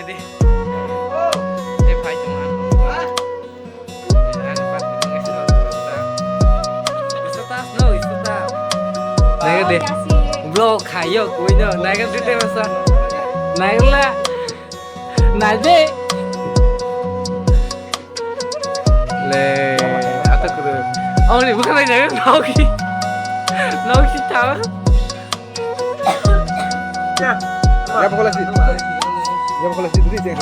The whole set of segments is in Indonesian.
đi. Em phải chung ăn không? Ăn bắt cái sự Istata, no istata. Này cái đi. Vlog khai yo cuối nữa. Này cái gì thế mà sao? Này là này đi. Le, atak tu. Oh ni bukan aja kan Nauki. Nauki tahu. Ya, apa kolasi? Ya apa kolasi dulu sih?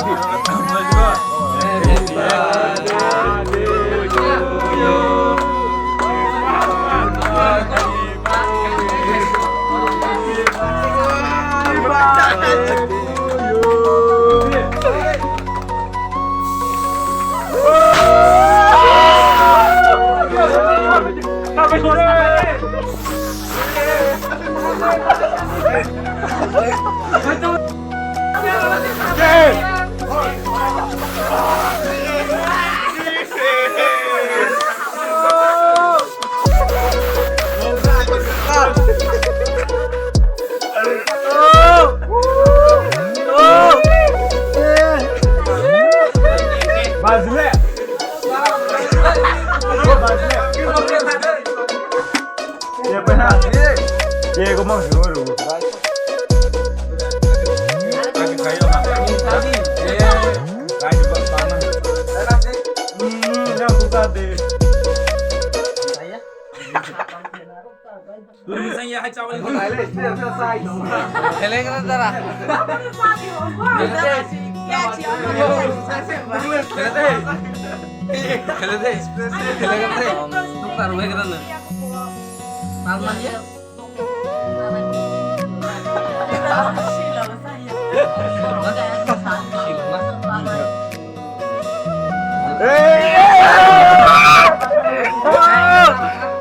Iya, gue mau dulu. Lagi kayu nggak? Tadi, kayu juga panas. Yang buka deh. Saya. Dulu misalnya Acaima itu. Heleng kan tara. Tukar gue kan. Palman ya.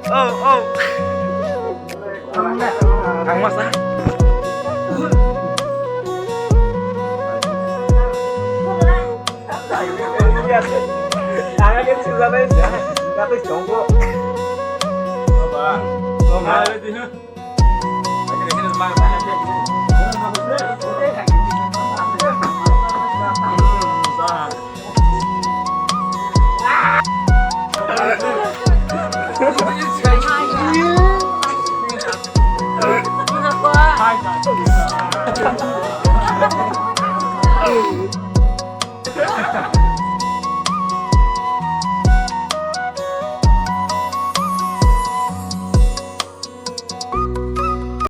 Oh. Kang Mas ah. Jangan susah deh. Kata jongkok. Apa? Lo mau di sini? Lagi di sini semangat aja.